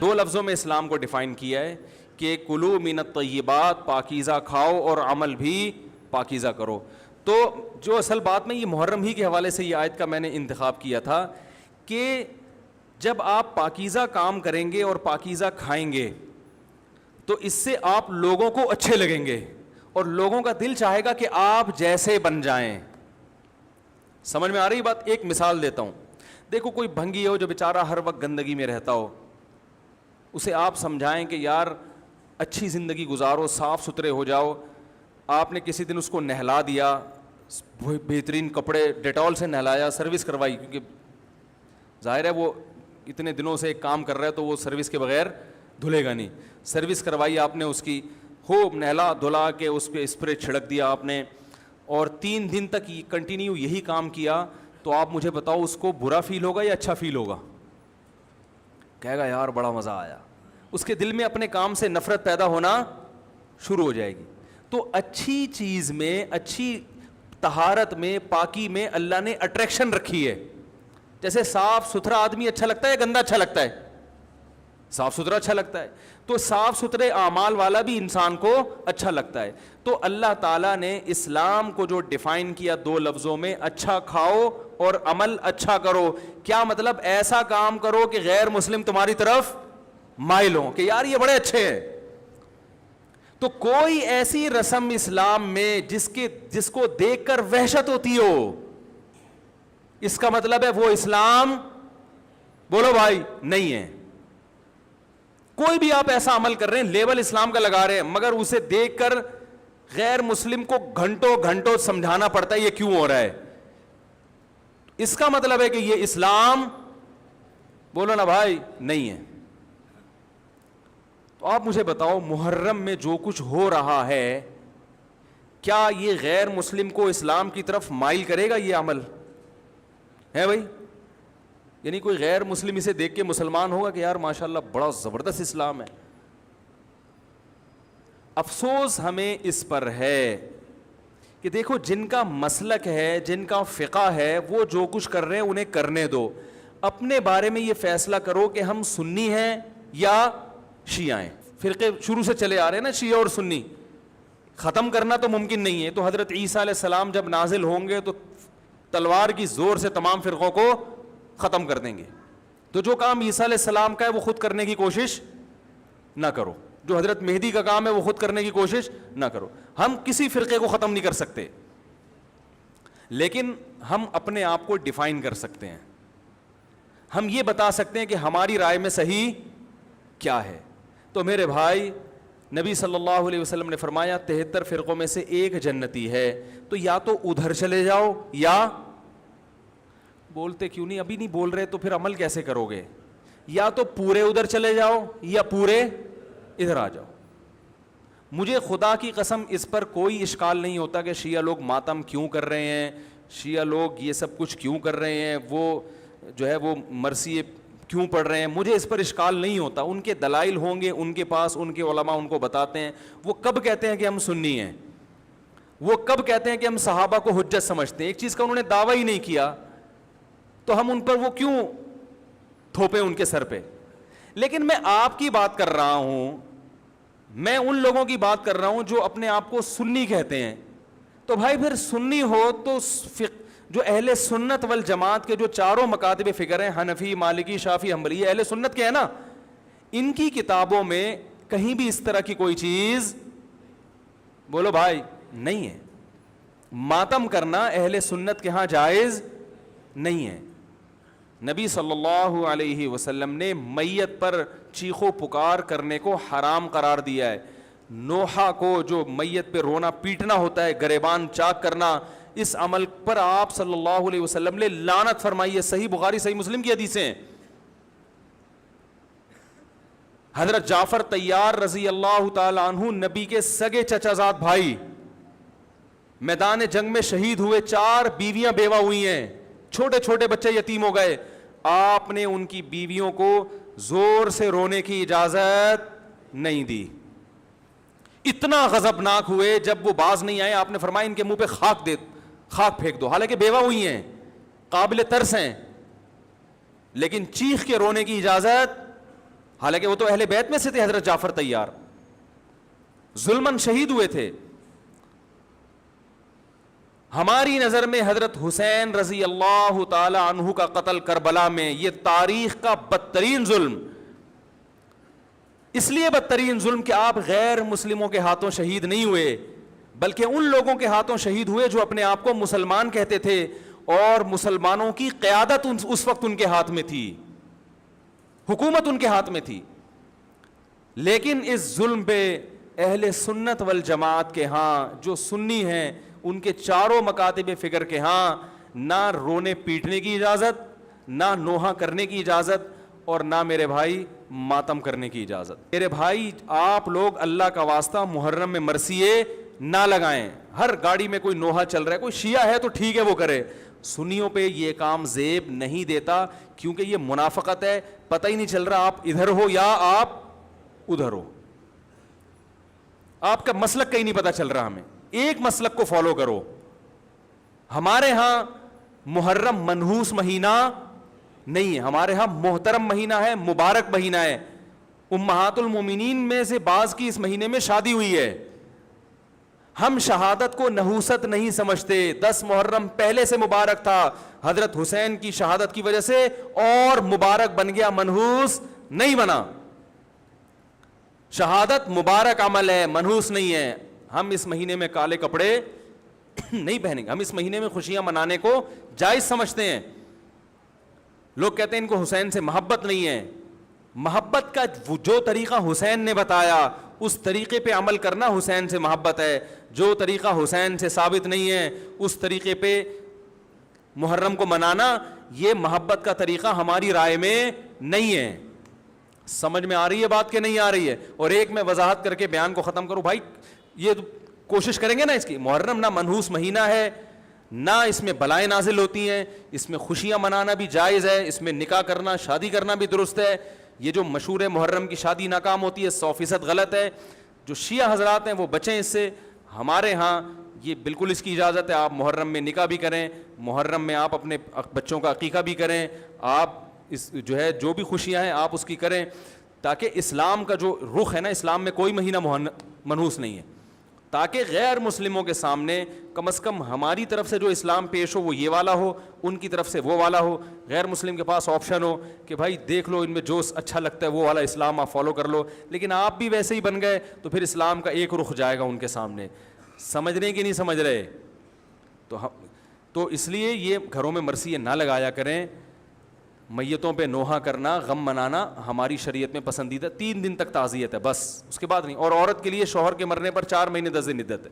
دو لفظوں میں اسلام کو ڈیفائن کیا ہے کہ کلو من الطیبات، پاکیزہ کھاؤ اور عمل بھی پاکیزہ کرو. تو جو اصل بات میں یہ محرم ہی کے حوالے سے یہ آیت کا میں نے انتخاب کیا تھا کہ جب آپ پاکیزہ کام کریں گے اور پاکیزہ کھائیں گے تو اس سے آپ لوگوں کو اچھے لگیں گے اور لوگوں کا دل چاہے گا کہ آپ جیسے بن جائیں. سمجھ میں آ رہی بات؟ ایک مثال دیتا ہوں. دیکھو کوئی بھنگی ہو جو بیچارہ ہر وقت گندگی میں رہتا ہو, اسے آپ سمجھائیں کہ یار اچھی زندگی گزارو, صاف ستھرے ہو جاؤ. آپ نے کسی دن اس کو نہلا دیا, بہترین کپڑے ڈیٹول سے نہلایا, سروس کروائی, کیونکہ ظاہر ہے وہ اتنے دنوں سے ایک کام کر رہا ہے تو وہ سروس کے بغیر دھلے گا نہیں. سروس کروائی آپ نے اس کی, خوب نہلا دھلا کے اس پہ اسپرے چھڑک دیا آپ نے, اور 3 دن تک کنٹینیو یہی کام کیا, تو آپ مجھے بتاؤ اس کو برا فیل ہوگا یا اچھا فیل ہوگا؟ کہے گا یار بڑا مزہ آیا. اس کے دل میں اپنے کام سے نفرت پیدا ہونا شروع ہو جائے گی. تو اچھی چیز میں, اچھی طہارت میں, پاکی میں اللہ نے اٹریکشن رکھی ہے. جیسے صاف ستھرا آدمی اچھا لگتا ہے, گندا اچھا لگتا ہے؟ صاف ستھرا اچھا لگتا ہے. تو صاف ستھرے اعمال والا بھی انسان کو اچھا لگتا ہے. تو اللہ تعالیٰ نے اسلام کو جو ڈیفائن کیا 2 لفظوں میں, اچھا کھاؤ اور عمل اچھا کرو. کیا مطلب؟ ایسا کام کرو کہ غیر مسلم تمہاری طرف مائل ہوں کہ یار یہ بڑے اچھے ہیں. تو کوئی ایسی رسم اسلام میں جس کو دیکھ کر وحشت ہوتی ہو, اس کا مطلب ہے وہ اسلام, بولو بھائی, نہیں ہے. کوئی بھی آپ ایسا عمل کر رہے ہیں, لیبل اسلام کا لگا رہے ہیں, مگر اسے دیکھ کر غیر مسلم کو گھنٹوں گھنٹوں سمجھانا پڑتا ہے یہ کیوں ہو رہا ہے, اس کا مطلب ہے کہ یہ اسلام, بولو نا بھائی, نہیں ہے. تو آپ مجھے بتاؤ محرم میں جو کچھ ہو رہا ہے, کیا یہ غیر مسلم کو اسلام کی طرف مائل کرے گا؟ یہ عمل ہے بھائی؟ یعنی کوئی غیر مسلم اسے دیکھ کے مسلمان ہوگا کہ یار ماشاءاللہ بڑا زبردست اسلام ہے؟ افسوس ہمیں اس پر ہے کہ دیکھو جن کا مسلک ہے, جن کا فقہ ہے, وہ جو کچھ کر رہے ہیں انہیں کرنے دو. اپنے بارے میں یہ فیصلہ کرو کہ ہم سنی ہیں یا شیعہ ہیں. فرقے شروع سے چلے آ رہے ہیں نا, شیعہ اور سنی, ختم کرنا تو ممکن نہیں ہے. تو حضرت عیسیٰ علیہ السلام جب نازل ہوں گے تو تلوار کی زور سے تمام فرقوں کو ختم کر دیں گے. تو جو کام عیسیٰ علیہ السلام کا ہے وہ خود کرنے کی کوشش نہ کرو, جو حضرت مہدی کا کام ہے وہ خود کرنے کی کوشش نہ کرو. ہم کسی فرقے کو ختم نہیں کر سکتے, لیکن ہم اپنے آپ کو ڈیفائن کر سکتے ہیں. ہم یہ بتا سکتے ہیں کہ ہماری رائے میں صحیح کیا ہے. تو میرے بھائی, نبی صلی اللہ علیہ وسلم نے فرمایا 73 فرقوں میں سے ایک جنتی ہے, تو یا تو ادھر چلے جاؤ یا, بولتے کیوں نہیں, ابھی نہیں بول رہے تو پھر عمل کیسے کرو گے, یا تو پورے ادھر چلے جاؤ یا پورے ادھر آ جاؤ. مجھے خدا کی قسم اس پر کوئی اشکال نہیں ہوتا کہ شیعہ لوگ ماتم کیوں کر رہے ہیں, شیعہ لوگ یہ سب کچھ کیوں کر رہے ہیں, وہ جو ہے وہ مرثیے کیوں پڑھ رہے ہیں, مجھے اس پر اشکال نہیں ہوتا. ان کے دلائل ہوں گے ان کے پاس, ان کے علماء ان کو بتاتے ہیں. وہ کب کہتے ہیں کہ ہم سنی ہیں, وہ کب کہتے ہیں کہ ہم صحابہ کو حجت سمجھتے ہیں؟ ایک چیز کا انہوں نے دعویٰ ہی نہیں کیا تو ہم ان پر وہ کیوں تھوپے ان کے سر پہ. لیکن میں آپ کی بات کر رہا ہوں, میں ان لوگوں کی بات کر رہا ہوں جو اپنے آپ کو سنی کہتے ہیں. تو بھائی پھر سنی ہو تو جو اہل سنت والجماعت کے جو چاروں مکاتب فکر ہیں, حنفی, مالکی, شافعی, حنبلی, یہ اہل سنت کے ہیں نا, ان کی کتابوں میں کہیں بھی اس طرح کی کوئی چیز, بولو بھائی, نہیں ہے. ماتم کرنا اہل سنت کے ہاں جائز نہیں ہے. نبی صلی اللہ علیہ وسلم نے میت پر چیخو پکار کرنے کو حرام قرار دیا ہے. نوحہ کو جو میت پہ رونا پیٹنا ہوتا ہے, گریبان چاک کرنا, اس عمل پر آپ صلی اللہ علیہ وسلم نے لعنت فرمائی ہے. صحیح بخاری صحیح مسلم کی حدیثیں ہیں. حضرت جعفر طیار رضی اللہ تعالی عنہ, نبی کے سگے چچا زاد بھائی, میدان جنگ میں شہید ہوئے, 4 بیویاں بیوہ ہوئی ہیں, چھوٹے چھوٹے بچے یتیم ہو گئے. آپ نے ان کی بیویوں کو زور سے رونے کی اجازت نہیں دی. اتنا غضبناک ہوئے, جب وہ باز نہیں آئے آپ نے فرمایا ان کے منہ پہ خاک پھینک دو. حالانکہ بیوہ ہوئی ہیں, قابل ترس ہیں, لیکن چیخ کے رونے کی اجازت حالانکہ وہ تو اہل بیت میں سے تھے. حضرت جعفر طیار ظلماً شہید ہوئے تھے. ہماری نظر میں حضرت حسین رضی اللہ تعالی عنہ کا قتل کربلا میں یہ تاریخ کا بدترین ظلم, اس لیے بدترین ظلم کہ آپ غیر مسلموں کے ہاتھوں شہید نہیں ہوئے, بلکہ ان لوگوں کے ہاتھوں شہید ہوئے جو اپنے آپ کو مسلمان کہتے تھے, اور مسلمانوں کی قیادت اس وقت ان کے ہاتھ میں تھی, حکومت ان کے ہاتھ میں تھی. لیکن اس ظلم پہ اہل سنت والجماعت کے ہاں جو سنی ہیں ان کے چاروں مکاتب فکر کے ہاں نہ رونے پیٹنے کی اجازت, نہ نوحہ کرنے کی اجازت, اور نہ میرے بھائی ماتم کرنے کی اجازت. میرے بھائی آپ لوگ اللہ کا واسطہ محرم میں مرثیے نہ لگائیں. ہر گاڑی میں کوئی نوحہ چل رہا ہے, کوئی شیعہ ہے تو ٹھیک ہے وہ کرے, سنیوں پہ یہ کام زیب نہیں دیتا, کیونکہ یہ منافقت ہے. پتہ ہی نہیں چل رہا آپ ادھر ہو یا آپ ادھر ہو, آپ کا مسلک کہیں نہیں پتہ چل رہا. ہمیں ایک مسلک کو فالو کرو. ہمارے ہاں محرم منحوس مہینہ نہیں ہے, ہمارے ہاں محترم مہینہ ہے, مبارک مہینہ ہے. امہات المومنین میں سے بعض کی اس مہینے میں شادی ہوئی ہے. ہم شہادت کو نحوست نہیں سمجھتے. 10 محرم پہلے سے مبارک تھا, حضرت حسین کی شہادت کی وجہ سے اور مبارک بن گیا, منحوس نہیں بنا. شہادت مبارک عمل ہے, منحوس نہیں ہے. ہم اس مہینے میں کالے کپڑے نہیں پہنیں گے, ہم اس مہینے میں خوشیاں منانے کو جائز سمجھتے ہیں. لوگ کہتے ہیں ان کو حسین سے محبت نہیں ہے. محبت کا جو طریقہ حسین نے بتایا اس طریقے پہ عمل کرنا حسین سے محبت ہے. جو طریقہ حسین سے ثابت نہیں ہے اس طریقے پہ محرم کو منانا یہ محبت کا طریقہ ہماری رائے میں نہیں ہے. سمجھ میں آ رہی ہے بات کہ نہیں آ رہی ہے؟ اور ایک میں وضاحت کر کے بیان کو ختم کروں. بھائی یہ کوشش کریں گے نا اس کی, محرم نہ منحوس مہینہ ہے, نہ اس میں بلائیں نازل ہوتی ہیں, اس میں خوشیاں منانا بھی جائز ہے, اس میں نکاح کرنا شادی کرنا بھی درست ہے. یہ جو مشہور ہے محرم کی شادی ناکام ہوتی ہے 100% غلط ہے. جو شیعہ حضرات ہیں وہ بچیں اس سے. ہمارے ہاں یہ بالکل اس کی اجازت ہے, آپ محرم میں نکاح بھی کریں, محرم میں آپ اپنے بچوں کا عقیقہ بھی کریں, آپ اس جو ہے جو بھی خوشیاں ہیں آپ اس کی کریں, تاکہ اسلام کا جو رخ ہے نا, اسلام میں کوئی مہینہ منحوس نہیں ہے, تاکہ غیر مسلموں کے سامنے کم از کم ہماری طرف سے جو اسلام پیش ہو وہ یہ والا ہو, ان کی طرف سے وہ والا ہو. غیر مسلم کے پاس آپشن ہو کہ بھائی دیکھ لو ان میں جو اچھا لگتا ہے وہ والا اسلام آپ فالو کر لو, لیکن آپ بھی ویسے ہی بن گئے تو پھر اسلام کا ایک رخ جائے گا ان کے سامنے. سمجھ رہے کہ نہیں سمجھ رہے؟ تو اس لیے یہ گھروں میں مرثیے نہ لگایا کریں. میتوں پہ نوحہ کرنا, غم منانا ہماری شریعت میں پسندیدہ. 3 دن تک تعزیت ہے بس, اس کے بعد نہیں. اور عورت کے لیے شوہر کے مرنے پر 4 مہینے 10 دن عدت ہے.